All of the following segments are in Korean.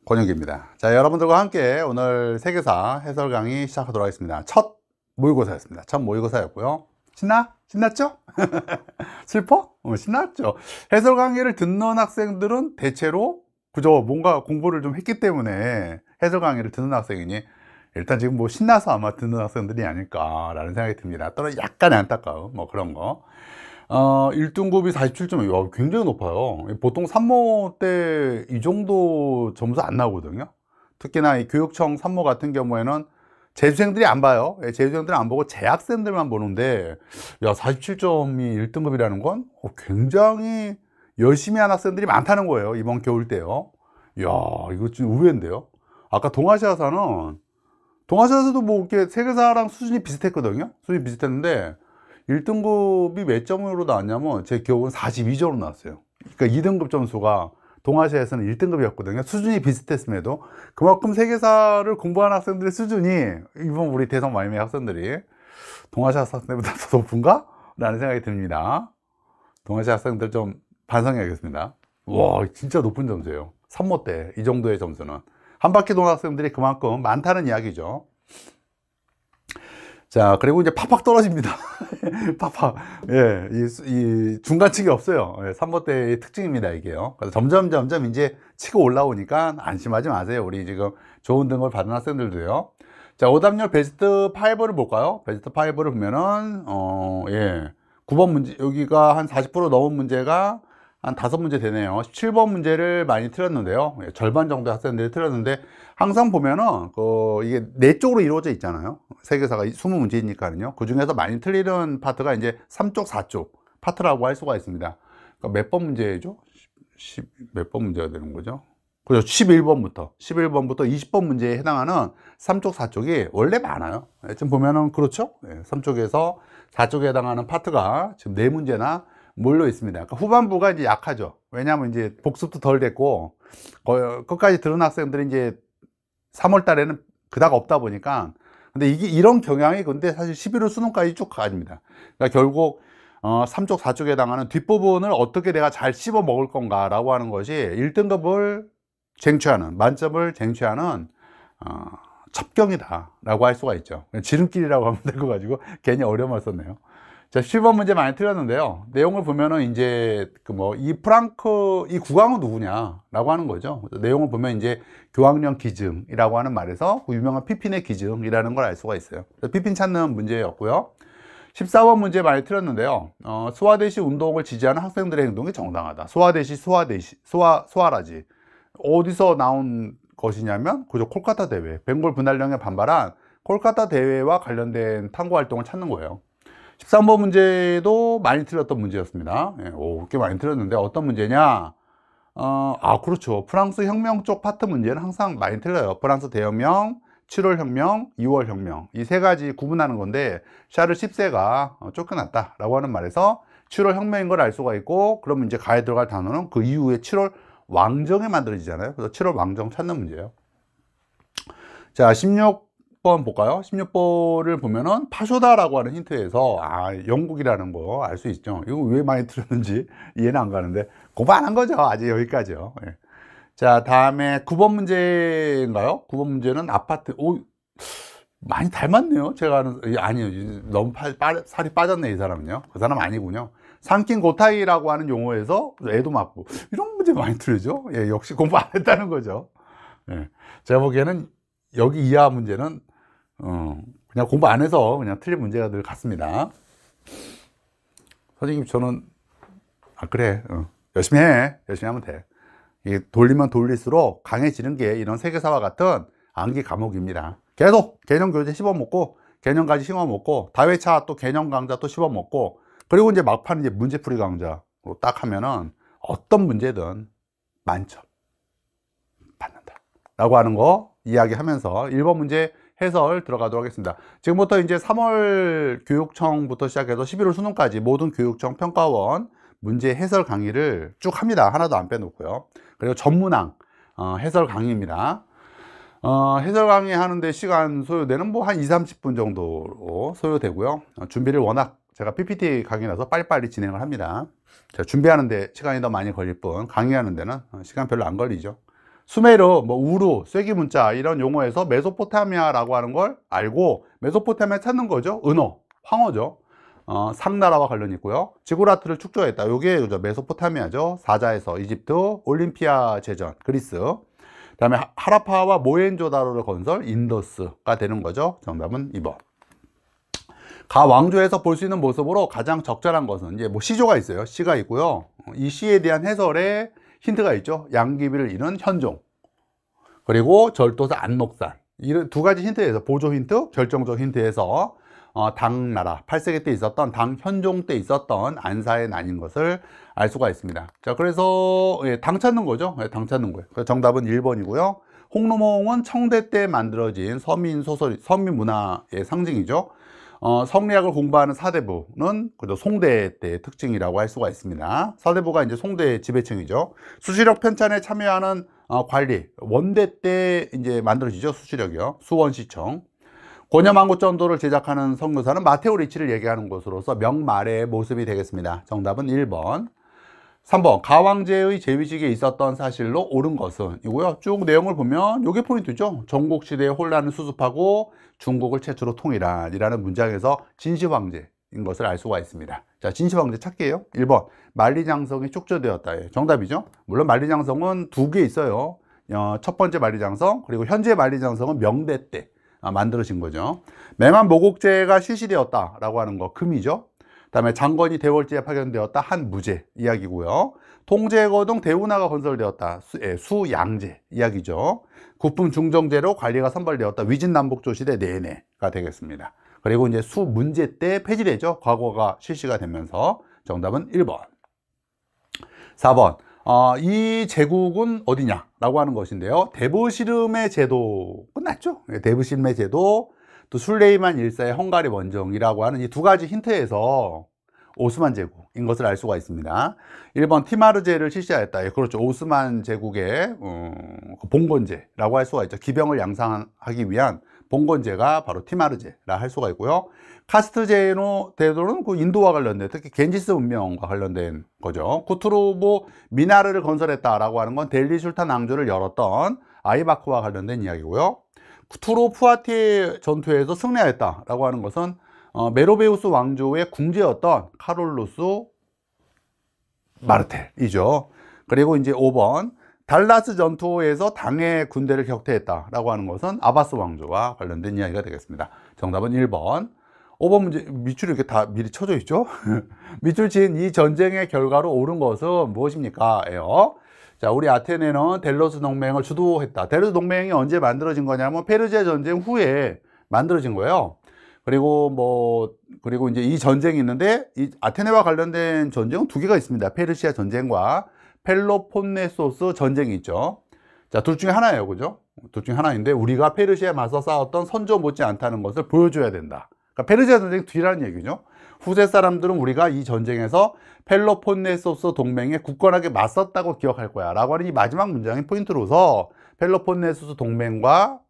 권혁입니다. 자, 여러분들과 함께 오늘 세계사 해설 강의 시작하도록 하겠습니다. 첫 모의고사였습니다. 첫 모의고사였고요. 신났죠? 슬퍼? 신났죠. 해설 강의를 듣는 학생들은 대체로 그저 뭔가 공부를 좀 했기 때문에 해설 강의를 듣는 학생이니 일단 지금 뭐 신나서 아마 듣는 학생들이 아닐까라는 생각이 듭니다. 또는 약간의 안타까움 뭐 그런 거. 1등급이 47점, 굉장히 높아요. 보통 산모 때 이 정도 점수 안 나오거든요. 특히나 이 교육청 산모 같은 경우에는 재수생들이 안 봐요. 재수생들은 안 보고 재학생들만 보는데, 47점이 1등급이라는 건 굉장히 열심히 한 학생들이 많다는 거예요. 이번 겨울 때요. 이거 좀 의외인데요. 아까 동아시아에서도 뭐 이렇게 세계사랑 수준이 비슷했거든요. 수준이 비슷했는데 1등급이 몇 점으로 나왔냐면 제 기억은 42점으로 나왔어요. 그러니까 2등급 점수가 동아시아에서는 1등급이었거든요. 수준이 비슷했음에도 그만큼 세계사를 공부하는 학생들의 수준이 이번 우리 대성 마이미 학생들이 동아시아 학생들보다 더 높은가? 라는 생각이 듭니다. 동아시아 학생들 좀 반성해야겠습니다. 와, 진짜 높은 점수예요. 산모 때 이 정도의 점수는 한 바퀴 도는 학생들이 그만큼 많다는 이야기죠. 자, 그리고 이제 팍팍 떨어집니다. 팍팍. 예, 이 중간층이 없어요. 예, 3보 때의 특징입니다, 이게요. 그래서 점점 이제 치고 올라오니까 안심하지 마세요. 우리 지금 좋은 등급을 받은 학생들도요. 자, 오답률 베스트 5를 볼까요? 베스트 5를 보면은, 9번 문제, 여기가 한 40% 넘은 문제가 한 5문제 되네요. 17번 문제를 많이 틀렸는데요. 절반 정도 학생들이 틀렸는데, 항상 보면은, 이게 4쪽으로 이루어져 있잖아요. 세계사가 20문제니까요. 그 중에서 많이 틀리는 파트가 이제 3쪽, 4쪽 파트라고 할 수가 있습니다. 그러니까 몇 번 문제죠? 몇 번 문제가 되는 거죠? 그죠? 11번부터 20번 문제에 해당하는 3쪽, 4쪽이 원래 많아요. 지금 보면은, 그렇죠? 3쪽에서 4쪽에 해당하는 파트가 지금 4문제나 몰려 있습니다. 그러니까 후반부가 이제 약하죠. 왜냐하면 이제 복습도 덜 됐고, 끝까지 들은 학생들이 이제 3월 달에는 그닥 없다 보니까, 근데 이런 경향이 근데 사실 11월 수능까지 쭉 가집니다. 그러니까 결국, 3쪽, 4쪽에 해당하는 뒷부분을 어떻게 내가 잘 씹어 먹을 건가 라고 하는 것이 1등급을 쟁취하는, 만점을 쟁취하는, 첩경이다 라고 할 수가 있죠. 지름길이라고 하면 될 거 가지고 괜히 어려움을 썼네요. 자, 10번 문제 많이 틀렸는데요. 내용을 보면은 이제 이 프랑크 이 국왕은 누구냐 라고 하는 거죠. 내용을 보면 이제 교황령 기증이라고 하는 말에서 유명한 피핀의 기증이라는 걸 알 수가 있어요. 피핀 찾는 문제였고요. 14번 문제 많이 틀렸는데요. 스와데시 운동을 지지하는 학생들의 행동이 정당하다. 스와라지. 어디서 나온 것이냐면 그저 콜카타 대회, 벵골 분할령에 반발한 콜카타 대회와 관련된 탐구 활동을 찾는 거예요. 13번 문제도 많이 틀렸던 문제였습니다. 꽤 많이 틀렸는데 어떤 문제냐? 그렇죠. 프랑스 혁명 쪽 파트 문제는 항상 많이 틀려요. 프랑스 대혁명, 7월 혁명, 2월 혁명. 이 세 가지 구분하는 건데 샤를 10세가 쫓겨났다라고 하는 말에서 7월 혁명인 걸 알 수가 있고, 그러면 이제 가에 들어갈 단어는 그 이후에 7월 왕정이 만들어지잖아요. 그래서 7월 왕정 찾는 문제예요. 자, 16번 볼까요? 16번을 보면은 파쇼다라고 하는 힌트에서 영국이라는 거 알 수 있죠. 이거 왜 많이 틀렸는지 이해는 안 가는데 공부 안 한 거죠. 아직 여기까지요. 자, 다음에 9번 문제인가요? 9번 문제는 아파트. 많이 닮았네요. 제가 아는, 아니요. 너무 살이 빠졌네, 이 사람은요. 그 사람 아니군요. 삼킨 고타이라고 하는 용어에서 애도 맞고 이런 문제 많이 틀리죠. 역시 공부 안 했다는 거죠. 제가 보기에는 여기 이하 문제는 그냥 공부 안 해서 그냥 틀린 문제가 늘 같습니다. 선생님, 저는 그래, 열심히 해. 열심히 하면 돼. 이게 돌리면 돌릴수록 강해지는 게 이런 세계사와 같은 암기 과목입니다. 계속 개념 교재 씹어먹고, 개념까지 씹어먹고, 다회차 또 개념 강좌 또 씹어먹고, 그리고 이제 막판 이제 문제풀이 강좌로 딱 하면은 어떤 문제든 만점 받는다 라고 하는 거 이야기하면서 1번 문제 해설 들어가도록 하겠습니다. 지금부터 이제 3월 교육청부터 시작해서 11월 수능까지 모든 교육청 평가원 문제 해설 강의를 쭉 합니다. 하나도 안 빼놓고요. 그리고 전문항 해설 강의입니다. 해설 강의 하는데 시간 소요되는 뭐 한 20-30분 정도로 소요되고요. 준비를 워낙 제가 PPT 강의라서 빨리빨리 진행을 합니다. 제가 준비하는데 시간이 더 많이 걸릴 뿐 강의하는 데는 시간 별로 안 걸리죠. 수메르, 뭐 우루, 쐐기문자 이런 용어에서 메소포타미아라고 하는 걸 알고 메소포타미아 찾는 거죠. 은어, 황어죠. 상나라와 관련이 있고요. 지구라트를 축조했다. 요게 메소포타미아죠. 사자에서 이집트, 올림피아 제전, 그리스. 그다음에 하라파와 모헨조다로를 건설, 인더스가 되는 거죠. 정답은 2번. 가 왕조에서 볼 수 있는 모습으로 가장 적절한 것은 이제 뭐 시조가 있어요. 시가 있고요. 이 시에 대한 해설에 힌트가 있죠. 양귀비를 이룬 현종, 그리고 절도사 안목산. 이런 두 가지 힌트에서 보조 힌트, 결정적 힌트에서 당나라 8세기 때 있었던 당 현종 때 있었던 안사의 난인 것을 알 수가 있습니다. 자, 그래서 당 찾는 거죠. 당 찾는 거예요. 그래서 정답은 1번이고요. 홍루몽은 청대 때 만들어진 서민 소설, 서민 문화의 상징이죠. 성리학을 공부하는 사대부는 그저 송대 때의 특징이라고 할 수가 있습니다. 사대부가 이제 송대의 지배층이죠. 수시력 편찬에 참여하는 관리, 원대 때 이제 만들어지죠. 수시력이요. 수원시청. 고녀망고전도를 제작하는 선교사는 마테오 리치를 얘기하는 것으로서 명말의 모습이 되겠습니다. 정답은 1번. 3번. 가왕제의 재위직에 있었던 사실로 옳은 것은 이고요. 쭉 내용을 보면 이게 포인트죠. 전국시대의 혼란을 수습하고 중국을 최초로 통일한 이라는 문장에서 진시황제인 것을 알 수가 있습니다. 자, 진시황제 찾기예요. 1번. 만리장성이 축조되었다. 예, 정답이죠. 물론 만리장성은 두 개 있어요. 첫 번째 만리장성, 그리고 현재 만리장성은 명대 때 만들어진 거죠. 맹한모국제가 실시되었다라고 하는 거 금이죠. 그다음에 장건이 대월지에 파견되었다, 한 무제 이야기고요. 통제거동 대운하가 건설되었다, 수양제 이야기죠. 국품 중정제로 관리가 선발되었다, 위진남북조 시대 내내가 되겠습니다. 그리고 이제 수문제 때 폐지되죠. 과거가 실시가 되면서. 정답은 1번. 4번. 이 제국은 어디냐라고 하는 것인데요. 데브시름의 제도 끝났죠. 데브시름의 제도, 또 술레이만 1세의 헝가리 원정이라고 하는 이 두 가지 힌트에서 오스만 제국인 것을 알 수가 있습니다. 1번 티마르제를 실시하였다. 예, 그렇죠. 오스만 제국의 봉건제라고 할 수가 있죠. 기병을 양산하기 위한 봉건제가 바로 티마르제라 할 수가 있고요. 카스트제노 대도는 그 인도와 관련된, 특히 겐지스 문명과 관련된 거죠. 쿠투르보 미나르를 건설했다라고 하는 건 델리 술탄 왕조를 열었던 아이바크와 관련된 이야기고요. 투로 푸아티에 전투에서 승리하였다라고 하는 것은 메로베우스 왕조의 궁제였던 카롤루스 마르텔이죠. 그리고 이제 5번. 달라스 전투에서 당의 군대를 격퇴했다라고 하는 것은 아바스 왕조와 관련된 이야기가 되겠습니다. 정답은 1번. 5번 문제, 밑줄이 이렇게 다 미리 쳐져 있죠. 밑줄 친 이 전쟁의 결과로 옳은 것은 무엇입니까? 예요. 자, 우리 아테네는 델로스 동맹을 주도했다. 델로스 동맹이 언제 만들어진 거냐면 페르시아 전쟁 후에 만들어진 거예요. 그리고 이제 이 전쟁이 있는데, 이 아테네와 관련된 전쟁은 두 개가 있습니다. 페르시아 전쟁과 펠로폰네소스 전쟁이 있죠. 자, 둘 중에 하나예요. 그죠? 둘 중에 하나인데, 우리가 페르시아에 맞서 싸웠던 선조 못지 않다는 것을 보여줘야 된다. 그러니까 페르시아 전쟁 뒤라는 얘기죠. 후세 사람들은 우리가 이 전쟁에서 펠로폰네소스 동맹에 굳건하게 맞섰다고 기억할 거야 라고 하는 이 마지막 문장이 포인트로서 펠로폰네소스 동맹과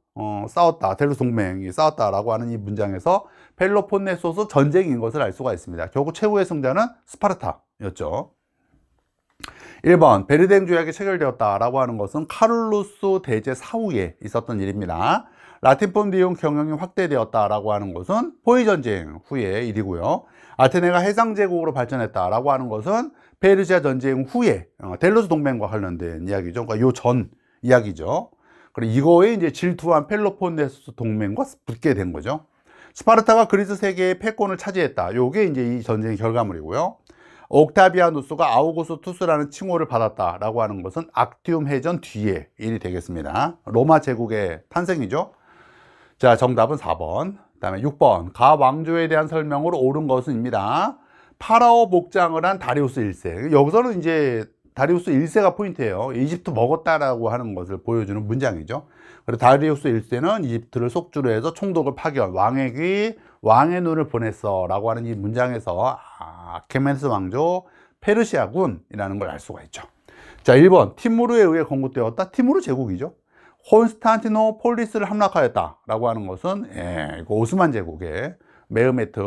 싸웠다, 델로스 동맹이 싸웠다라고 하는 이 문장에서 펠로폰네소스 전쟁인 것을 알 수가 있습니다. 결국 최후의 승자는 스파르타였죠. 1번. 베르댕 조약이 체결되었다라고 하는 것은 카룰루스 대제 사후에 있었던 일입니다. 라틴폰 디움 경영이 확대되었다라고 하는 것은 포이 전쟁 후의 일이고요. 아테네가 해상제국으로 발전했다라고 하는 것은 페르시아 전쟁 후에 델로스 동맹과 관련된 이야기죠. 그러니까 요 전 이야기죠. 그리고 이거에 이제 질투한 펠로폰네소스 동맹과 붙게 된 거죠. 스파르타가 그리스 세계의 패권을 차지했다. 요게 이제 이 전쟁의 결과물이고요. 옥타비아누스가 아우구스투스라는 칭호를 받았다라고 하는 것은 악티움 해전 뒤의 일이 되겠습니다. 로마 제국의 탄생이죠. 자, 정답은 4번. 그 다음에 6번. 가 왕조에 대한 설명으로 옳은 것은입니다. 파라오 복장을 한 다리우스 1세. 여기서는 이제 다리우스 1세가 포인트예요. 이집트 먹었다라고 하는 것을 보여주는 문장이죠. 그리고 다리우스 1세는 이집트를 속주로 해서 총독을 파견, 왕에게 왕의 눈을 보냈어 라고 하는 이 문장에서 아케멘스 왕조 페르시아군이라는 걸 알 수가 있죠. 자, 1번. 티무르에 의해 건국되었다. 티무르 제국이죠. 콘스탄티노폴리스를 함락하였다 라고 하는 것은 이거 오스만 제국의 메흐메트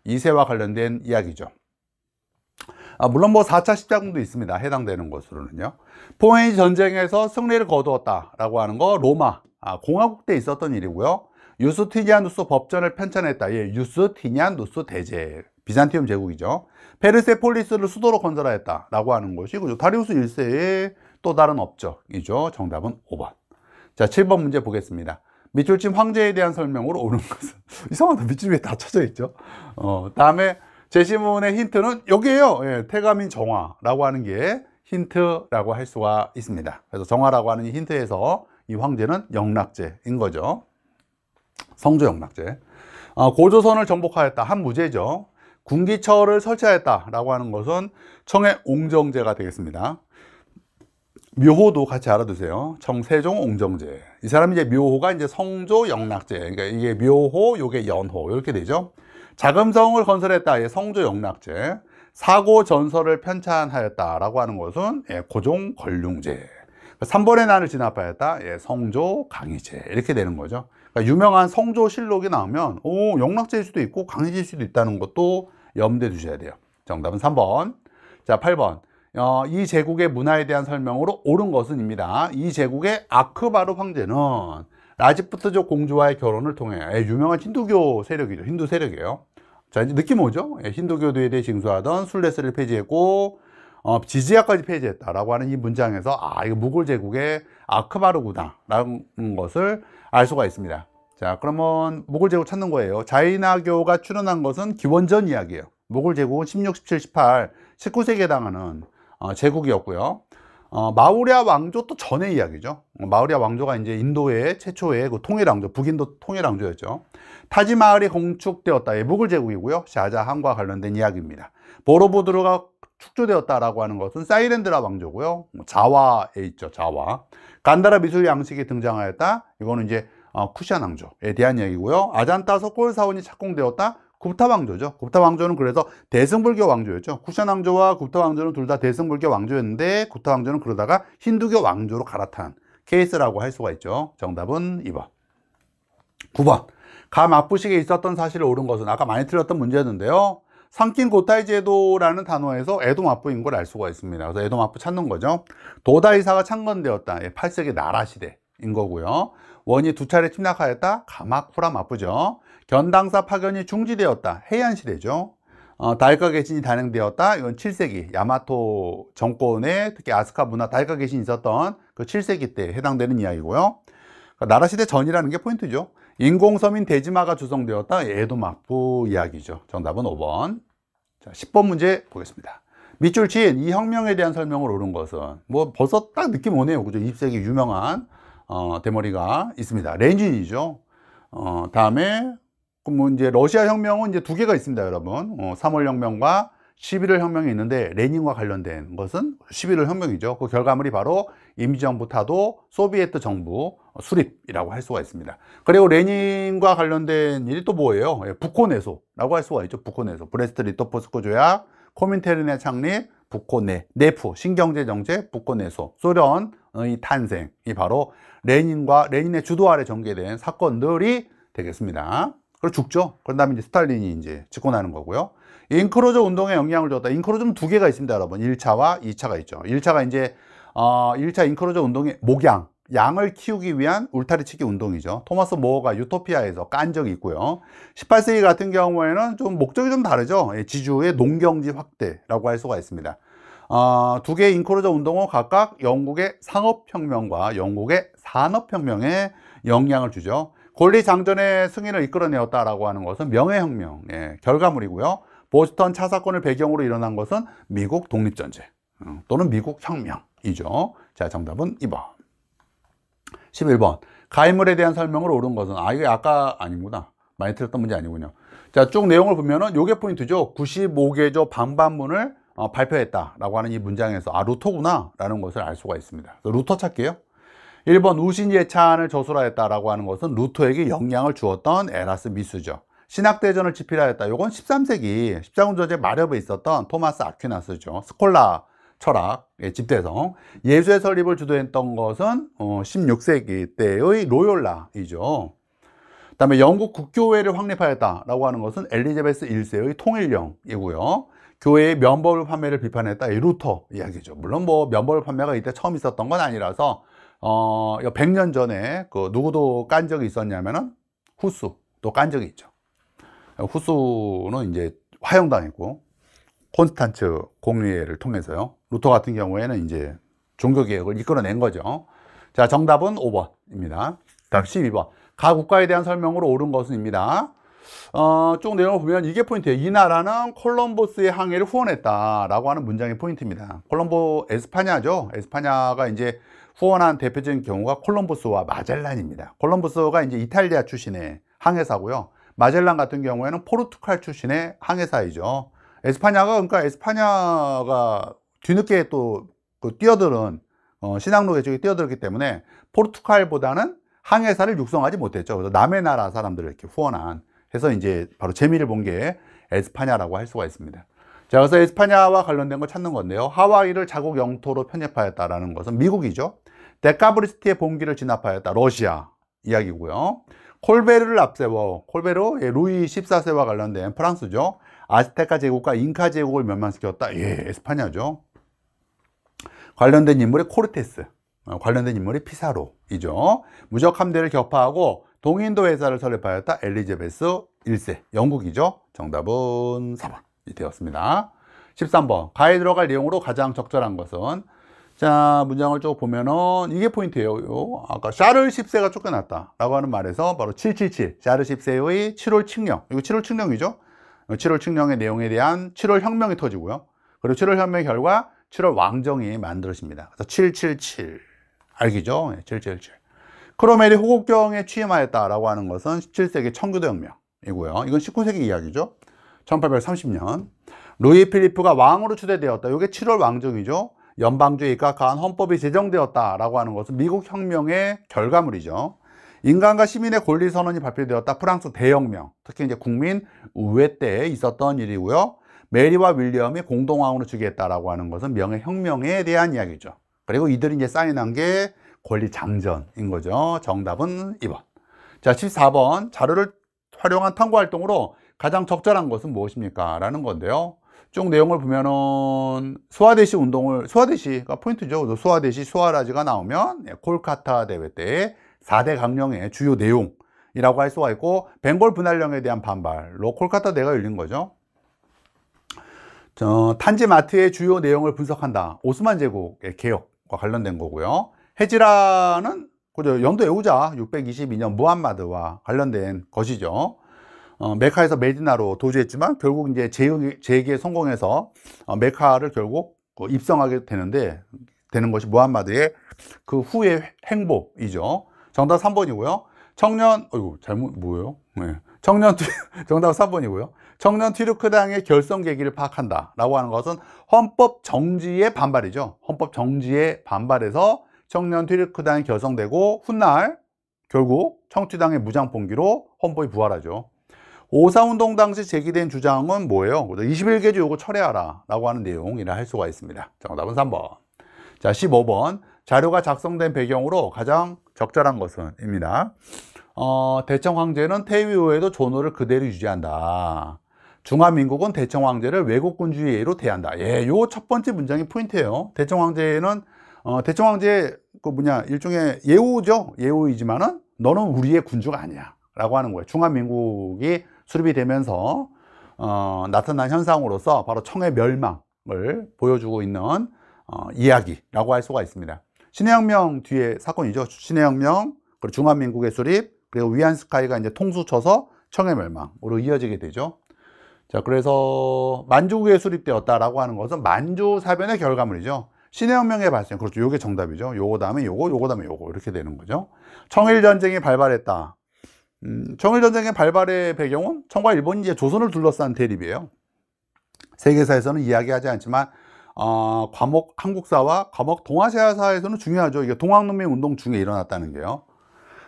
2세와 관련된 이야기죠. 물론 뭐 4차 십자군도 있습니다. 해당되는 것으로는요. 포에니 전쟁에서 승리를 거두었다라고 하는 거 로마 공화국 때 있었던 일이고요. 유스티니아누스 법전을 편찬했다. 예, 유스티니아누스 대제, 비잔티움 제국이죠. 페르세폴리스를 수도로 건설하였다라고 하는 것이 다리우스 1세의 또 다른 업적이죠. 정답은 5번. 자, 7번 문제 보겠습니다. 밑줄친 황제에 대한 설명으로 옳은 것은 이상하다. 밑줄 위에 다 쳐져 있죠. 다음에 제시문의 힌트는 여기에요. 예, 태가민 정화라고 하는 게 힌트라고 할 수가 있습니다. 그래서 정화라고 하는 이 힌트에서 이 황제는 영락제인 거죠. 성조 영락제. 고조선을 정복하였다. 한 무제죠. 군기처를 설치하였다라고 하는 것은 청해 옹정제가 되겠습니다. 묘호도 같이 알아두세요. 청세종 옹정제. 이 사람이 이제 묘호가 이제 성조 영락제. 그러니까 이게 묘호, 요게 연호 이렇게 되죠. 자금성을 건설했다. 예, 성조 영락제. 사고 전설을 편찬하였다라고 하는 것은 예, 고종 권륭제. 3번의 난을 진압하였다. 예, 성조 강희제. 이렇게 되는 거죠. 그러니까 유명한 성조실록이 나오면 영락제일 수도 있고 강희제일 수도 있다는 것도 염두에 두셔야 돼요. 정답은 3번. 자, 8번. 이 제국의 문화에 대한 설명으로 옳은 것은입니다. 이 제국의 아크바르 황제는 라지푸트족 공주와의 결혼을 통해 유명한 힌두교 세력이죠. 힌두 세력이에요. 자, 이제 느낌 오죠? 힌두교도에 대해 징수하던 술레스를 폐지했고 지지야까지 폐지했다라고 하는 이 문장에서 이거 무굴 제국의 아크바르구나라는 것을 알 수가 있습니다. 자, 그러면 무굴 제국 찾는 거예요. 자이나교가 출현한 것은 기원전 이야기예요. 무굴 제국은 16, 17, 18, 19세기에 해당하는 제국이었고요. 마우리아 왕조 또 전의 이야기죠. 마우리아 왕조가 이제 인도의 최초의 그 통일 왕조, 북인도 통일 왕조였죠. 타지마을이 건축되었다. 무굴 제국이고요. 샤자한과 관련된 이야기입니다. 보로부드르가 축조되었다라고 하는 것은 사이렌드라 왕조고요. 자와에 있죠. 자와. 간다라 미술 양식이 등장하였다. 이거는 이제 쿠시안 왕조에 대한 이야기고요. 아잔타 석골 사원이 착공되었다. 굽타 왕조죠. 굽타 왕조는 그래서 대승불교 왕조였죠. 쿠션 왕조와 굽타 왕조는 둘 다 대승불교 왕조였는데 굽타 왕조는 그러다가 힌두교 왕조로 갈아탄 케이스라고 할 수가 있죠. 정답은 2번. 9번. 가 마푸식에 있었던 사실을 옳은 것은 아까 많이 틀렸던 문제였는데요. 상킨 고타이 제도라는 단어에서 에도 마푸인 걸 알 수가 있습니다. 그래서 에도 마푸 찾는 거죠. 도다이사가 창건되었다. 8세기 나라 시대인 거고요. 원이 2차례 침략하였다. 가마쿠라 마푸죠. 견당사 파견이 중지되었다. 해안시대죠. 다이카 개신이 단행되었다. 이건 7세기 야마토 정권의 특히 아스카 문화 다이카 개신이 있었던 그 7세기 때 해당되는 이야기고요. 나라시대 전이라는 게 포인트죠. 인공섬인 데지마가 조성되었다. 에도 마푸 이야기죠. 정답은 5번. 자, 10번 문제 보겠습니다. 밑줄 친 이 혁명에 대한 설명을 옳은 것은 뭐 벌써 딱 느낌 오네요. 그죠? 20세기 유명한 대머리가 있습니다. 레닌이죠. 다음에 뭐 이제 러시아 혁명은 이제 2개가 있습니다, 여러분. 3월 혁명과 11월 혁명이 있는데 레닌과 관련된 것은 11월 혁명이죠. 그 결과물이 바로 임시정부 타도 소비에트 정부 수립이라고 할 수가 있습니다. 그리고 레닌과 관련된 일이 또 뭐예요? 북코네소라고 할 수가 있죠. 북코네소, 브레스트-리토프스크 조약, 코민테른의 창립, 북코네프 신경제정책, 북코네소 소련의 탄생이 바로 레닌의 주도 아래 전개된 사건들이 되겠습니다. 그리고 죽죠. 그런 다음에 이제 스탈린이 이제 집권하는 거고요. 인크루저 운동에 영향을 줬다. 인크루저는 2개가 있습니다, 여러분. 1차와 2차가 있죠. 1차가 이제 1차 인크루저 운동의 목양, 양을 키우기 위한 울타리치기 운동이죠. 토마스 모어가 유토피아에서 깐 적이 있고요. 18세기 같은 경우에는 좀 목적이 좀 다르죠. 지주의 농경지 확대라고 할 수가 있습니다. 2개의 인크루저 운동은 각각 영국의 상업혁명과 영국의 산업혁명에 영향을 주죠. 권리장전의 승인을 이끌어내었다라고 하는 것은 명예혁명의 결과물이고요. 보스턴 차 사건을 배경으로 일어난 것은 미국 독립전쟁 또는 미국 혁명이죠. 자, 정답은 2번. 11번. 가인물에 대한 설명을 옳은 것은 이게 아까 아니구나. 많이 틀렸던 문제 아니군요. 자, 쭉 내용을 보면은 요게 포인트죠. 95개조 방반문을 발표했다라고 하는 이 문장에서 루터구나 라는 것을 알 수가 있습니다. 루터 찾기요. 1번 우신예찬을 저술하였다라고 하는 것은 루터에게 영향을 주었던 에라스 미수죠. 신학대전을 집필하였다. 이건 13세기 십자군조제 마렵에 있었던 토마스 아퀴나스죠. 스콜라 철학 집대성. 예수의 설립을 주도했던 것은 16세기 때의 로욜라이죠. 그 다음에 영국 국교회를 확립하였다라고 하는 것은 엘리자베스 1세의 통일령이고요. 교회의 면벌 판매를 비판했다. 이 루터 이야기죠. 물론 뭐 면벌 판매가 이때 처음 있었던 건 아니라서 100년 전에 그 누구도 깐 적이 있었냐면은 후스도 깐 적이 있죠. 후스는 이제 화형당했고 콘스탄츠 공의회를 통해서요. 루터 같은 경우에는 이제 종교개혁을 이끌어낸 거죠. 자, 정답은 5번입니다. 다음 12번. 각 국가에 대한 설명으로 옳은 것은입니다. 쭉 내용을 보면 이게 포인트예요. 이 나라는 콜럼버스의 항해를 후원했다라고 하는 문장이 포인트입니다. 에스파냐죠. 에스파냐가 이제 후원한 대표적인 경우가 콜럼버스와 마젤란입니다. 콜럼버스가 이제 이탈리아 출신의 항해사고요. 마젤란 같은 경우에는 포르투갈 출신의 항해사이죠. 그러니까 에스파냐가 뒤늦게 또 뛰어들은 신항로 개척에 뛰어들었기 때문에 포르투갈보다는 항해사를 육성하지 못했죠. 그래서 남의 나라 사람들을 이렇게 후원한 해서 이제 바로 재미를 본 게 에스파냐라고 할 수가 있습니다. 자, 그래서 에스파냐와 관련된 걸 찾는 건데요. 하와이를 자국 영토로 편입하였다라는 것은 미국이죠. 데카브리스티의 봉기를 진압하였다. 러시아 이야기고요. 콜베르를 앞세워 루이 14세와 관련된 프랑스죠. 아즈테카 제국과 잉카 제국을 멸망시켰다. 에스파냐죠. 관련된 인물이 코르테스, 관련된 인물이 피사로이죠. 무적 함대를 격파하고 동인도 회사를 설립하였다. 엘리자베스 1세, 영국이죠. 정답은 4번이 되었습니다. 13번. 가에 들어갈 내용으로 가장 적절한 것은, 자, 문장을 쭉 보면은 이게 포인트예요. 아까 샤를 10세가 쫓겨났다 라고 하는 말에서 바로 777, 샤를 10세의 7월 칙령, 이거 7월 칙령이죠. 7월 칙령의 내용에 대한 7월 혁명이 터지고요. 그리고 7월 혁명의 결과 7월 왕정이 만들어집니다. 그래서 777 알기죠? 777. 크로멜이 호국경에 취임하였다라고 하는 것은 17세기 청교도 혁명이고요. 이건 19세기 이야기죠. 1830년 루이 필리프가 왕으로 추대되었다. 이게 7월 왕정이죠. 연방주의 입각한 헌법이 제정되었다라고 하는 것은 미국 혁명의 결과물이죠. 인간과 시민의 권리 선언이 발표되었다. 프랑스 대혁명, 특히 이제 국민 의회 때 있었던 일이고요. 메리와 윌리엄이 공동왕으로 즉위했다라고 하는 것은 명예혁명에 대한 이야기죠. 그리고 이들이 이제 사인한 게 권리장전인 거죠. 정답은 2번. 자, 14번. 자료를 활용한 탐구 활동으로 가장 적절한 것은 무엇입니까? 라는 건데요. 쭉 내용을 보면은 수아데시가 포인트죠. 수아라지가 나오면 콜카타 대회 때 4대 강령의 주요 내용이라고 할 수가 있고, 벵골 분할령에 대한 반발로 콜카타 대회가 열린 거죠. 탄지마트의 주요 내용을 분석한다. 오스만 제국의 개혁과 관련된 거고요. 헤지라는 연도 애우자 622년 무함마드와 관련된 것이죠. 메카에서 메디나로 도주했지만 결국 이제 재기에 성공해서 메카를 결국 입성하게 되는 것이 무함마드의 그 후의 행보이죠. 정답 3번이고요. 정답 3번이고요. 청년 튀르크당의 결성 계기를 파악한다 라고 하는 것은 헌법 정지의 반발이죠. 헌법 정지에 반발해서 청년 튀르크당이 결성되고 훗날 결국 청취당의 무장봉기로 헌법이 부활하죠. 5.4운동 당시 제기된 주장은 뭐예요? 21개조 요구 철회하라 라고 하는 내용이라 할 수가 있습니다. 정답은 3번. 자, 15번. 자료가 작성된 배경으로 가장 적절한 것은 입니다. 대청 황제는 퇴위 후에도 존호를 그대로 유지한다. 중화민국은 대청 황제를 외국군주의로 대한다. 요 첫 번째 문장이 포인트예요. 대청 황제는 일종의 예우죠. 예우이지만은 너는 우리의 군주가 아니야 라고 하는 거예요. 중화민국이 수립이 되면서 나타난 현상으로서 바로 청의 멸망을 보여주고 있는 이야기라고 할 수가 있습니다. 신해혁명 뒤에 사건이죠. 신해혁명, 그리고 중화민국의 수립, 그리고 위안스카이가 이제 통수 쳐서 청의 멸망으로 이어지게 되죠. 자, 그래서 만주국에 수립되었다라고 하는 것은 만주 사변의 결과물이죠. 신해혁명의 발생, 그렇죠. 요게 정답이죠. 요거 다음에 요거 다음에 요거 이렇게 되는 거죠. 청일전쟁이 발발했다. 청일전쟁의 발발의 배경은 청과 일본이 이제 조선을 둘러싼 대립이에요. 세계사에서는 이야기하지 않지만 과목 한국사와 과목 동아시아사에서는 중요하죠. 이게 동학농민 운동 중에 일어났다는 게요.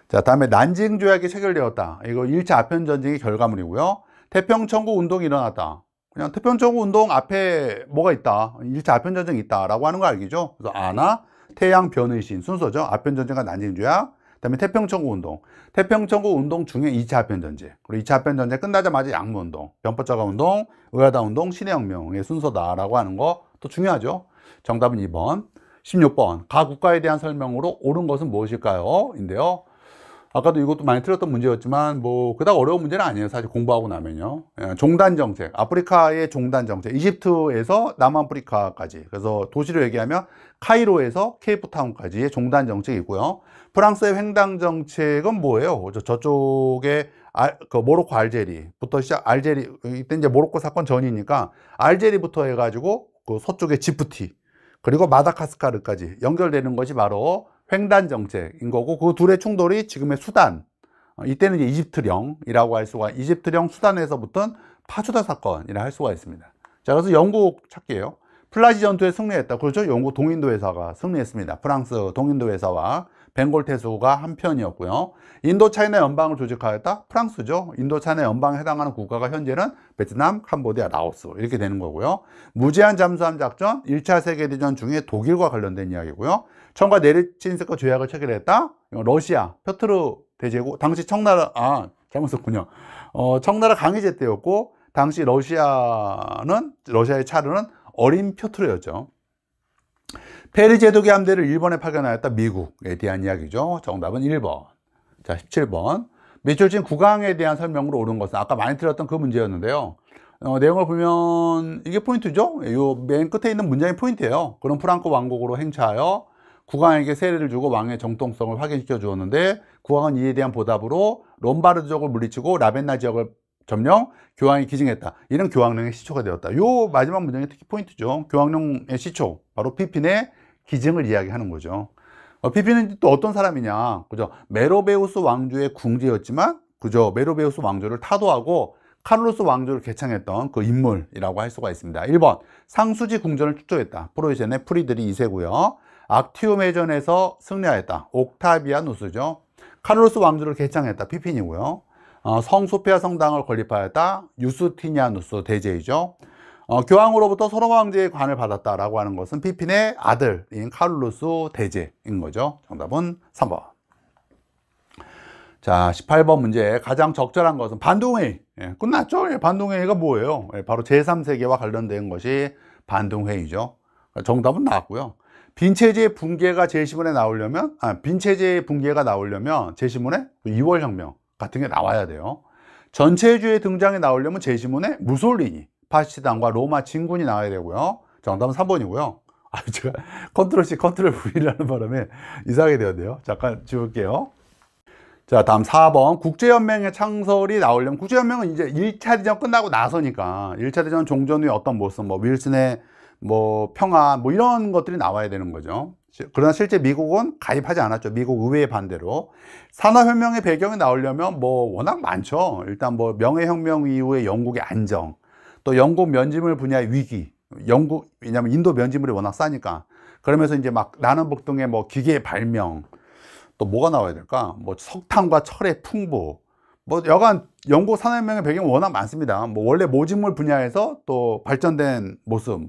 자, 다음에 난징 조약이 체결되었다. 이거 1차 아편전쟁의 결과물이고요. 태평천국 운동이 일어났다. 그냥 태평천국 운동 앞에 뭐가 있다. 1차 아편전쟁이 있다 라고 하는 거 알겠죠? 그래서 아나 태양 변의신 순서죠. 아편전쟁과 난징 조약, 그다음에 태평천국 운동. 태평천국 운동 중에 2차 아편전쟁. 그리고 2차 아편전쟁 끝나자마자 양무운동, 병법자가운동, 의아다운동, 신해혁명의 순서다라고 하는 거 또 중요하죠. 정답은 2번. 16번. 가 국가에 대한 설명으로 옳은 것은 무엇일까요? 인데요. 아까도 이것도 많이 틀렸던 문제였지만 뭐 그닥 어려운 문제는 아니에요. 사실 공부하고 나면요. 종단 정책, 아프리카의 종단 정책, 이집트에서 남아프리카까지, 그래서 도시로 얘기하면 카이로에서 케이프타운까지의 종단 정책이 있고요. 프랑스의 횡단 정책은 뭐예요? 저쪽에 그 모로코 알제리부터 알제리, 이때 이제 모로코 사건 전이니까 알제리부터 해가지고 그 서쪽의 지부티, 그리고 마다가스카르까지 연결되는 것이 바로 횡단 정책인 거고, 그 둘의 충돌이 지금의 수단, 이때는 이제 이집트령이라고 할 수가, 이집트령 수단에서 붙은 파주다 사건이라 할 수가 있습니다. 자, 그래서 영국 찾기예요. 플라지 전투에 승리했다. 그렇죠? 영국 동인도 회사가 승리했습니다. 프랑스 동인도 회사와 벵골 태수가 한 편이었고요. 인도차이나 연방을 조직하였다. 프랑스죠. 인도차이나 연방에 해당하는 국가가 현재는 베트남, 캄보디아, 라오스 이렇게 되는 거고요. 무제한 잠수함 작전, 1차 세계대전 중에 독일과 관련된 이야기고요. 청과 네르친스크 조약을 체결했다. 러시아, 표트르 대제국, 당시 청나라, 잘못 썼군요. 청나라 강희제 때였고, 당시 러시아의 차르는 어린 표트르였죠. 페리 제독의 함대를 일본에 파견하였다. 미국에 대한 이야기죠. 정답은 1번. 자, 17번. 밑줄진 국왕에 대한 설명으로 옳은 것은 아까 많이 틀렸던 그 문제였는데요. 내용을 보면 이게 포인트죠. 요 맨 끝에 있는 문장이 포인트예요. 그럼 프랑크 왕국으로 행차하여 국왕에게 세례를 주고 왕의 정통성을 확인시켜 주었는데, 국왕은 이에 대한 보답으로 롬바르드족을 물리치고 라벤나 지역을 점령, 교황이 기증했다. 이는 교황령의 시초가 되었다. 요 마지막 문장이 특히 포인트죠. 교황령의 시초, 바로 피핀의 기증을 이야기하는 거죠. 피핀은 또 어떤 사람이냐, 그죠? 메로베우스 왕조의 궁제였지만, 그죠? 메로베우스 왕조를 타도하고 카를로스 왕조를 개창했던 그 인물이라고 할 수가 있습니다. 1번, 상수지 궁전을 축조했다. 프로이센의 프리드리 2세고요. 악티움 해전에서 승리하였다. 옥타비아누스죠. 카를로스 왕조를 개창했다. 피핀이고요. 성소피아 성당을 건립하였다. 유스티니아누스 대제이죠. 교황으로부터 소로마 왕제의 관을 받았다라고 하는 것은 피핀의 아들인 카를로스 대제인 거죠. 정답은 3번. 자, 18번 문제. 가장 적절한 것은 반동회의. 끝났죠? 반동회의가 뭐예요? 바로 제3세계와 관련된 것이 반동회의죠. 정답은 나왔고요. 빈체제의 붕괴가 제시문에 나오려면, 빈체제의 붕괴가 나오려면 제시문에 2월혁명 같은 게 나와야 돼요. 전체주의 등장이 나오려면 제시문에 무솔리니, 파시당과 로마 진군이 나와야 되고요. 정답은 3번이고요. 제가 컨트롤 C, 컨트롤 V를 하는 바람에 이상하게 되었네요. 잠깐 지울게요. 자, 다음 4번. 국제연맹의 창설이 나오려면, 국제연맹은 이제 1차 대전 끝나고 나서니까, 1차 대전 종전 후에 어떤 모습, 윌슨의 평화, 이런 것들이 나와야 되는 거죠. 그러나 실제 미국은 가입하지 않았죠. 미국 의회의 반대로. 산업혁명의 배경이 나오려면 워낙 많죠. 일단 명예혁명 이후의 영국의 안정, 또 영국 면지물 분야의 위기, 왜냐면 인도 면지물이 워낙 싸니까. 그러면서 이제 나는 북등의 기계의 발명, 또 뭐가 나와야 될까? 석탄과 철의 풍부, 여간 영국 산업혁명의 배경은 워낙 많습니다. 원래 모직물 분야에서 또 발전된 모습,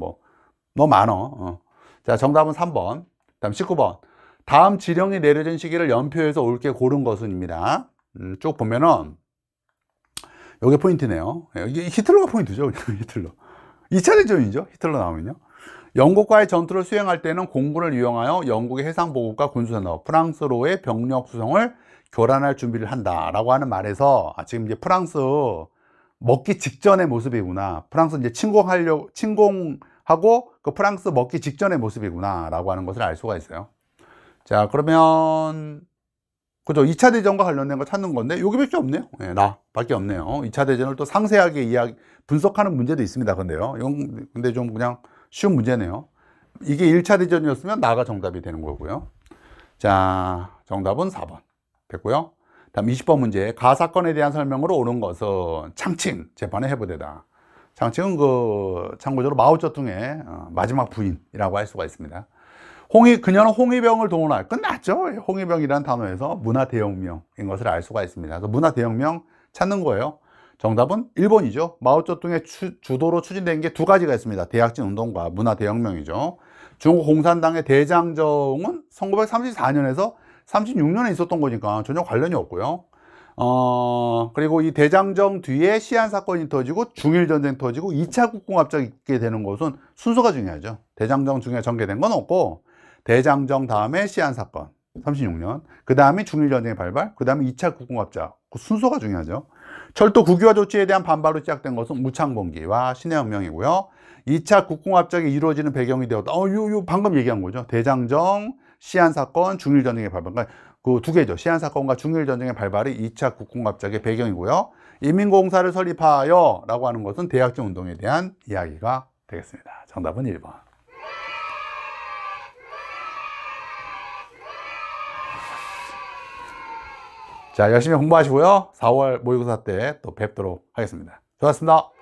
너무 많어. 자, 정답은 3번. 다음 19번. 다음 지령이 내려진 시기를 연표해서 옳게 고른 것은입니다. 쭉 보면은 이게 포인트네요. 이게 히틀러가 포인트죠. 히틀러. 2차 대전이죠. 히틀러 나오면요. 영국과의 전투를 수행할 때는 공군을 이용하여 영국의 해상보급과 군수산업, 프랑스로의 병력 수송을 교란할 준비를 한다라고 하는 말에서, 지금 이제 프랑스 먹기 직전의 모습이구나. 프랑스 이제 침공하고 그 프랑스 먹기 직전의 모습이구나 라고 하는 것을 알 수가 있어요. 자, 그러면 그죠? 2차 대전과 관련된 거 찾는 건데 여기밖에 없네요. 나밖에 없네요. 2차 대전을 또 상세하게 분석하는 문제도 있습니다. 이건 근데 좀 그냥 쉬운 문제네요. 이게 1차 대전이었으면 나가 정답이 되는 거고요. 자, 정답은 4번 됐고요. 다음 20번 문제. 가 사건에 대한 설명으로 옳은 것은 창칭 재판의 해부대다. 창칭은 참고적으로 마오쩌둥의 마지막 부인이라고 할 수가 있습니다. 그녀는 홍위병을 동원할, 끝났죠. 홍위병이라는 단어에서 문화대혁명인 것을 알 수가 있습니다. 그래서 문화대혁명 찾는 거예요. 정답은 1번이죠. 마오쩌둥의 주도로 추진된 게 두 가지가 있습니다. 대약진 운동과 문화대혁명이죠. 중국 공산당의 대장정은 1934년에서 36년에 있었던 거니까 전혀 관련이 없고요. 그리고 이 대장정 뒤에 시한사건이 터지고 중일전쟁 터지고 2차 국공합작이 있게 되는 것은 순서가 중요하죠. 대장정 중에 전개된 건 없고, 대장정 다음에 시한사건 36년, 그 다음에 중일전쟁의 발발, 그 다음에 2차 국공합작, 그 순서가 중요하죠. 철도 국유화 조치에 대한 반발로 시작된 것은 무창봉기와 신해혁명이고요. 2차 국공합작이 이루어지는 배경이 되었다. 요 방금 얘기한 거죠. 대장정, 시한사건, 중일전쟁의 발발. 그러니까 그 두 개죠. 시한사건과 중일전쟁의 발발이 2차 국공합작의 배경이고요. 인민공사를 설립하여 라고 하는 것은 대약정 운동에 대한 이야기가 되겠습니다. 정답은 1번. 자, 열심히 공부하시고요. 4월 모의고사 때 또 뵙도록 하겠습니다. 수고하셨습니다.